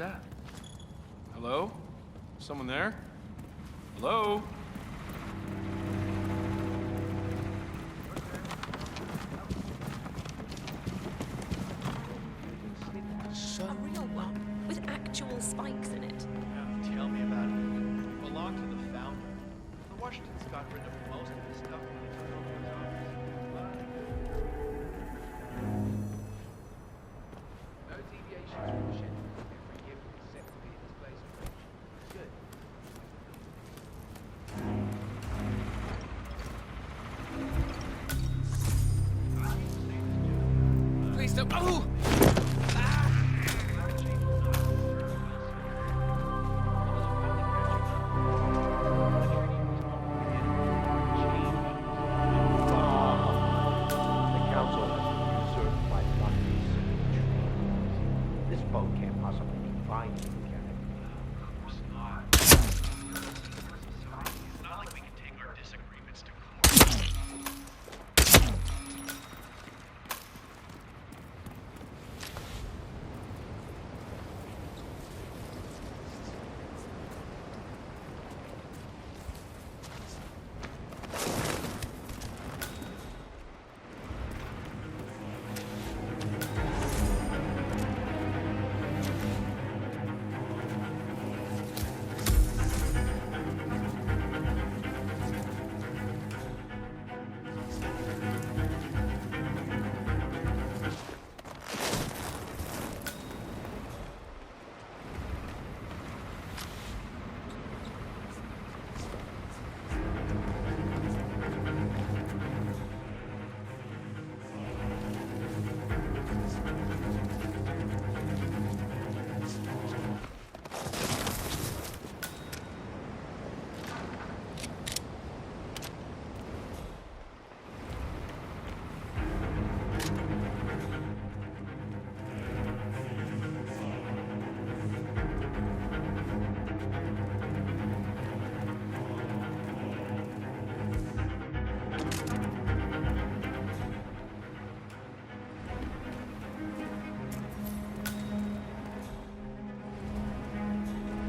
that? Hello? Someone there? Hello? A real one, with actual spikes in it. Yeah, tell me about it. It belonged to the founder. The Washingtons got rid of most of his stuff when he took over his office. No deviations from the schedule. Every gift is set to be in its place and range. Good. Please don't. Oh!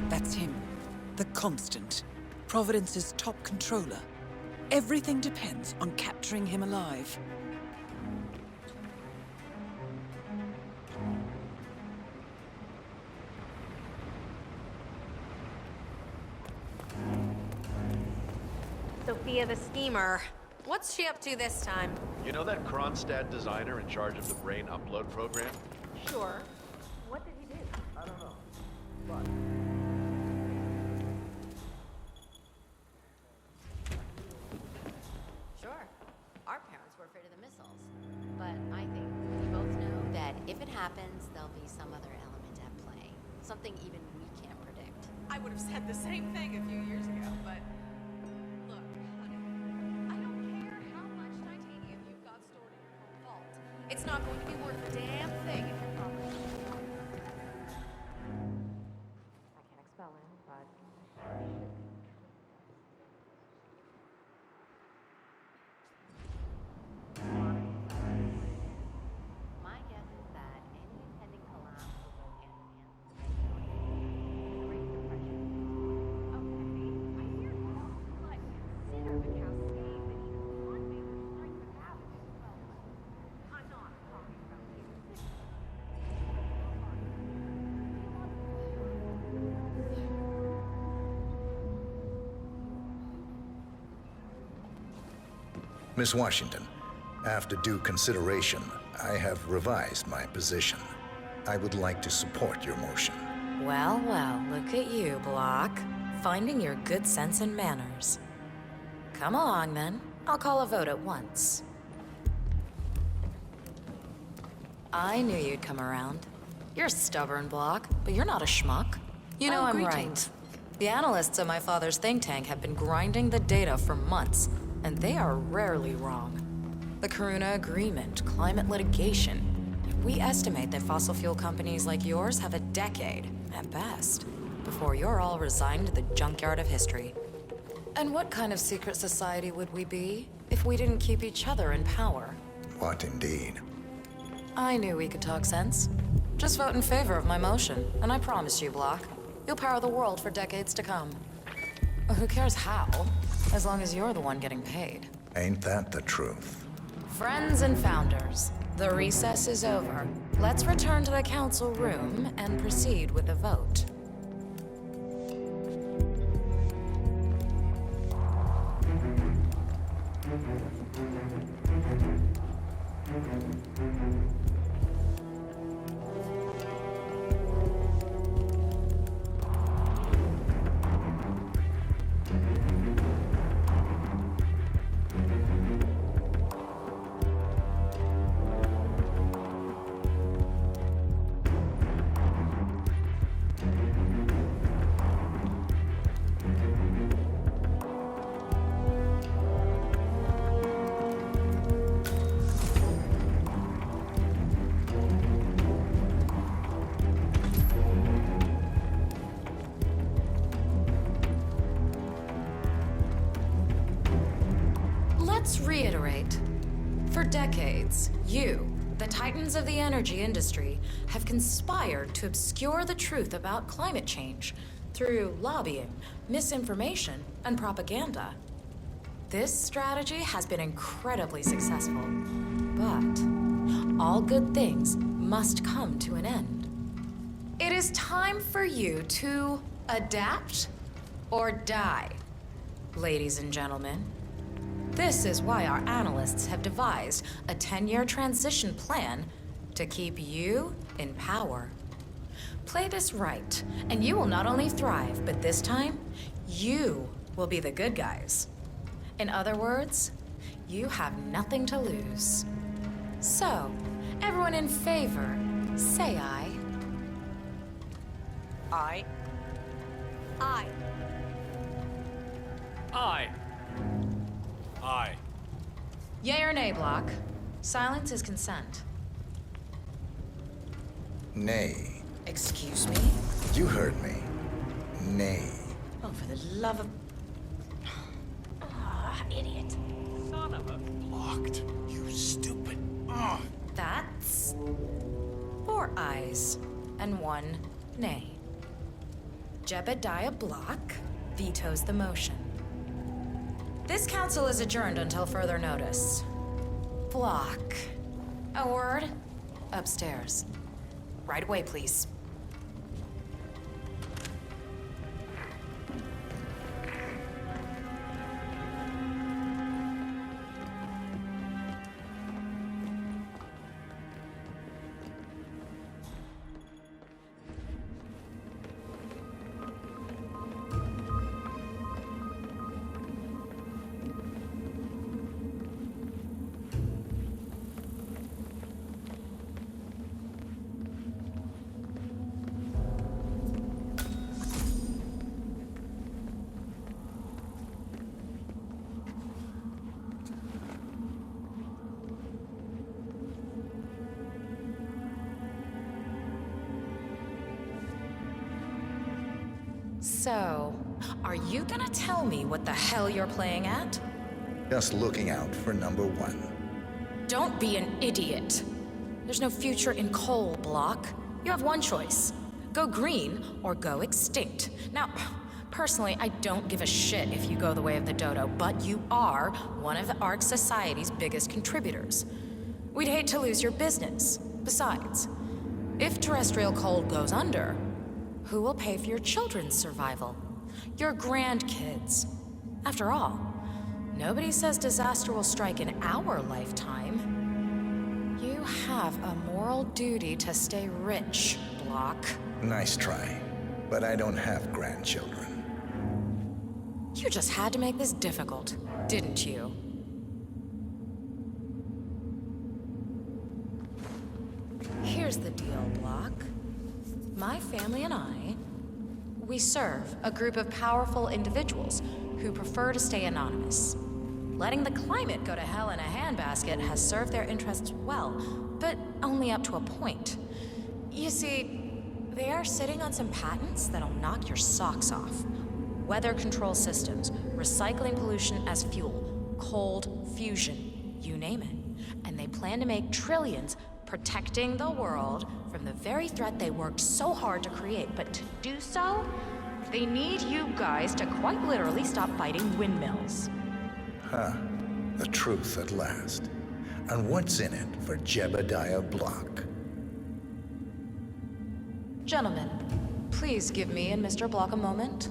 That's him. The Constant. Providence's top controller. Everything depends on capturing him alive. Sophia the schemer. What's she up to this time? You know that Kronstadt designer in charge of the brain upload program? Sure. What did he do? I don't know. But Sure. Our parents were afraid of the missiles. But I think we both know that if it happens, there'll be some other element at play. Something even we can't predict. I would have said the same thing a few years ago, but look, honey, I don't care how much titanium you've got stored in your vault. It's not going to be worth a damn thing if your property. I can't expel him, but my guess is that any impending collapse will go hand in hand with the Great Depression. Okay, I hear you, but consider the cascade that even one major strike could have in its development. I'm not talking about the Miss Washington, after due consideration, I have revised my position. I would like to support your motion. Well, well, look at you, Block. Finding your good sense and manners. Come along, then. I'll call a vote at once. I knew you'd come around. You're stubborn, Block, but you're not a schmuck. You know I'm right. The analysts at my father's think tank have been grinding the data for months, and they are rarely wrong. The Karuna Agreement, climate litigation. We estimate that fossil fuel companies like yours have a decade, at best, before you're all resigned to the junkyard of history. And what kind of secret society would we be if we didn't keep each other in power? What indeed? I knew we could talk sense. Just vote in favor of my motion, and I promise you, Block, you'll power the world for decades to come. Who cares how, as long as you're the one getting paid. Ain't that the truth? Friends and founders, the recess is over. Let's return to the council room and proceed with the vote. Let's reiterate. For decades, you, the titans of the energy industry, have conspired to obscure the truth about climate change through lobbying, misinformation, and propaganda. This strategy has been incredibly successful, but all good things must come to an end. It is time for you to adapt or die, ladies and gentlemen. This is why our analysts have devised a 10-year transition plan to keep you in power. Play this right, and you will not only thrive, but this time, you will be the good guys. In other words, you have nothing to lose. So, everyone in favor, say aye. Aye. Aye. Aye. Aye. Yay or nay, Block? Silence is consent. Nay. Excuse me? You heard me. Nay. Oh, for the love of... Idiot. Son of a... Locked. You stupid. Ugh. That's 4 ayes and 1 nay. Jebediah Block vetoes the motion. This council is adjourned until further notice. Block. A word? Upstairs. Right away, please. So, are you gonna tell me what the hell you're playing at? Just looking out for number 1. Don't be an idiot. There's no future in coal, Block. You have one choice. Go green or go extinct. Now, personally, I don't give a shit if you go the way of the dodo, but you are one of the Ark Society's biggest contributors. We'd hate to lose your business. Besides, if terrestrial coal goes under, who will pay for your children's survival? Your grandkids. After all, nobody says disaster will strike in our lifetime. You have a moral duty to stay rich, Block. Nice try. But I don't have grandchildren. You just had to make this difficult, didn't you? Here's the deal, Block. My family and I, we serve a group of powerful individuals who prefer to stay anonymous. Letting the climate go to hell in a handbasket has served their interests well, but only up to a point. You see, they are sitting on some patents that'll knock your socks off. Weather control systems, recycling pollution as fuel, cold fusion, you name it. And they plan to make trillions protecting the world from the very threat they worked so hard to create. But to do so, they need you guys to quite literally stop fighting windmills. Huh. The truth at last. And what's in it for Jebediah Block? Gentlemen, please give me and Mr. Block a moment.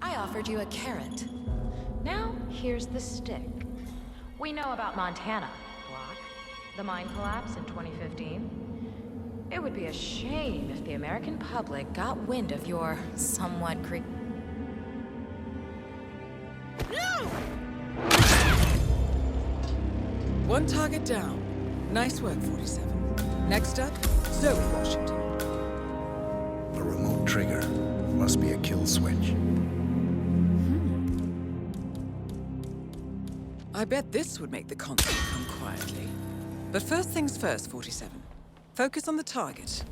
I offered you a carrot. Now, here's the stick. We know about Montana, Block. The mine collapse in 2015. It would be a shame if the American public got wind of your somewhat One target down. Nice work, 47. Next up, Zoe Washington. A remote trigger. Must be a kill switch. I bet this would make the console come quietly. But first things first, 47. Focus on the target.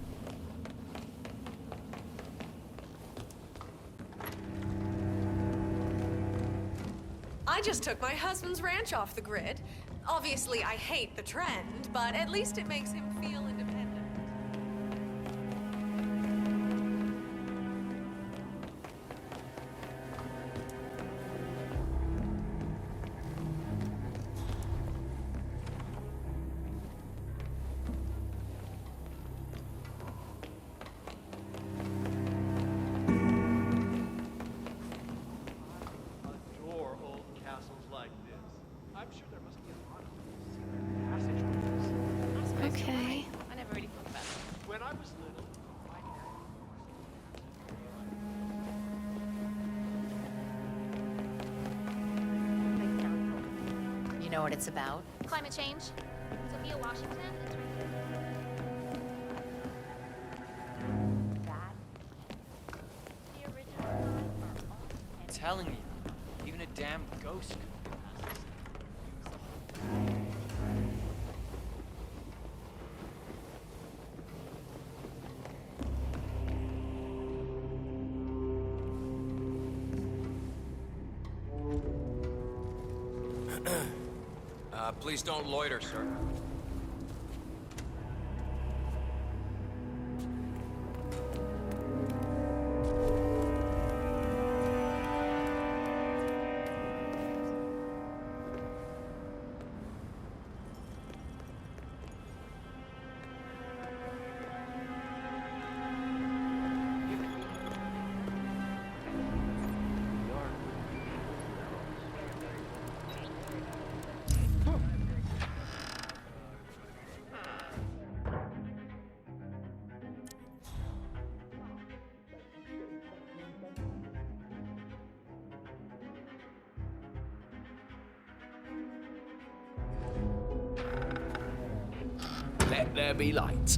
I just took my husband's ranch off the grid. Obviously, I hate the trend, but at least it makes him feel independent. Adore old castles like this. I'm sure there must be a lot of secret passageways. Okay. I never really thought about it. When I was little, my You know what it's about? Climate change. Sophia Washington. It's right here. That. The original one are all I'm telling you, even a damn ghost could pass this. Please don't loiter, sir. Let there be light.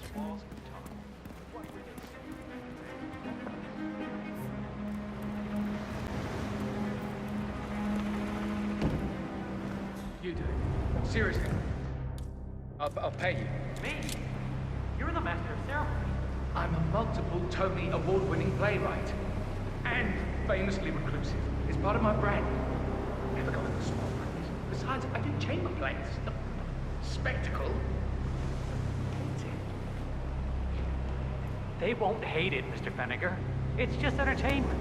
these walls can talk. What would they say? You do it. Seriously. I'll pay you. Me? You're the master of ceremony. I'm a multiple Tony award-winning playwright. And famously reclusive. It's part of my brand. Never go in the small plays. Besides, I do chamber plays. Spectacle. They won't hate it, Mr. Feniger. It's just entertainment.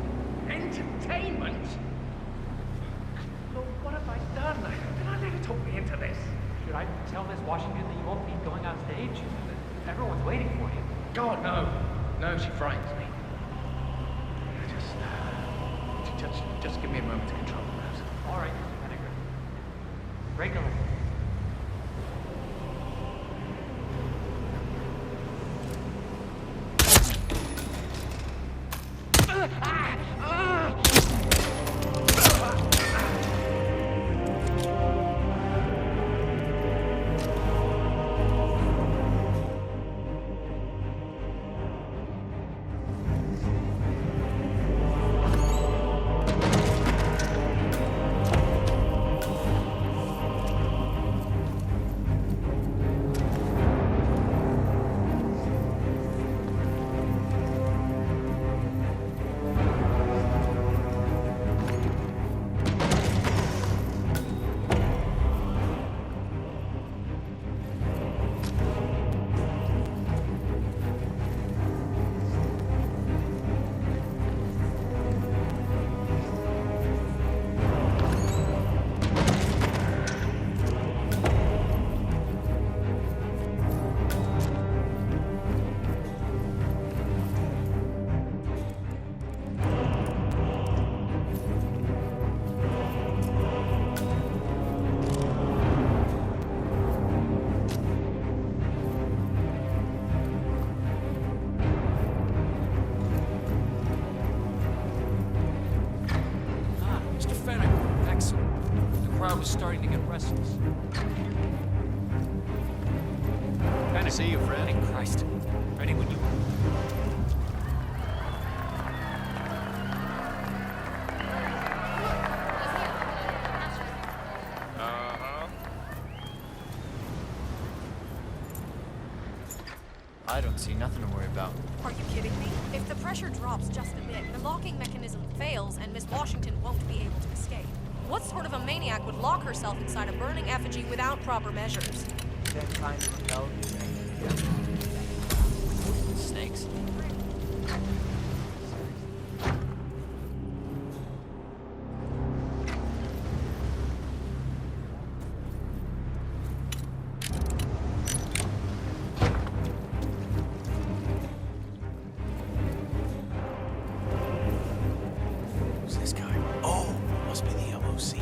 Entertainment? Lord, what have I done? Did I let her talk me into this? Should I tell Miss Washington that you won't be going on stage? Everyone's waiting for you. God, no. No, she frightens me. Just give me a moment to control the nerves. All right, Mr. Feniger. regularly. Was starting to get restless. Kind of see you, friend. Thank Christ. Ready when you are. I don't see nothing to worry about. Are you kidding me? If the pressure drops just a bit, the locking mechanism fails and Miss Washington won't be able to escape. What sort of a maniac would lock herself inside a burning effigy without proper measures? That kind of rebellion. Snakes? Who's this guy? Oh, must be the LOC.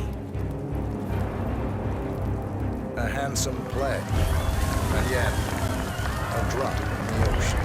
A handsome play. And yet, a drop in the ocean.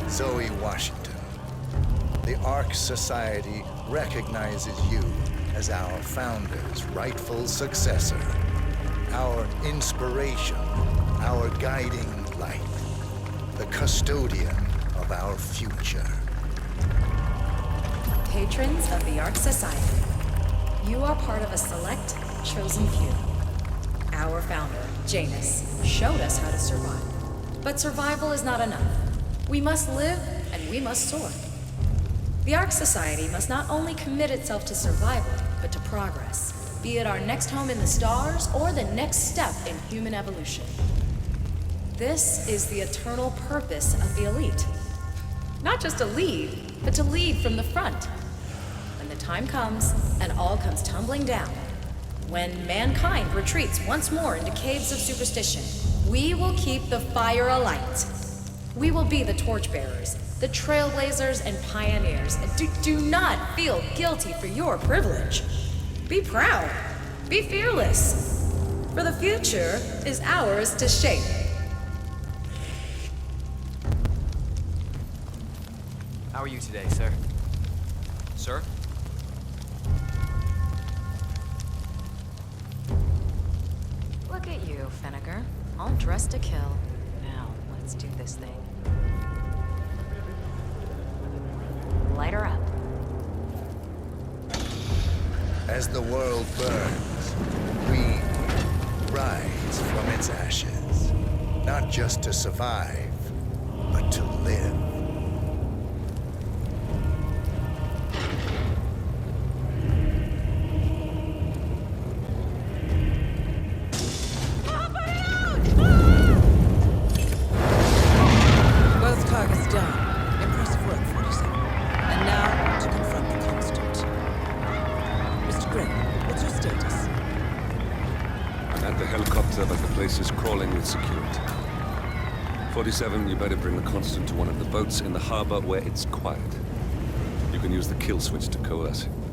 Zoe Washington, the Ark Society recognizes you as our founder's rightful successor, our inspiration, our guiding light, the custodian of our future. Patrons of the Ark Society, you are part of a select, chosen few. Our founder, Janus, showed us how to survive. But survival is not enough. We must live, and we must soar. The Ark Society must not only commit itself to survival, but to progress, be it our next home in the stars or the next step in human evolution. This is the eternal purpose of the elite. Not just to lead, but to lead from the front. When the time comes, and all comes tumbling down, when mankind retreats once more into caves of superstition, we will keep the fire alight. We will be the torchbearers, the trailblazers and pioneers. Do not feel guilty for your privilege. Be proud. Be fearless. For the future is ours to shape. How are you today, sir? Sir? Look at you, Finnegar. All dressed to kill. Now, let's do this thing. Light her up. As the world burns, we rise from its ashes. Not just to survive, but to live. 47, you better bring the Constant to one of the boats in the harbor where it's quiet. You can use the kill switch to coalesce it.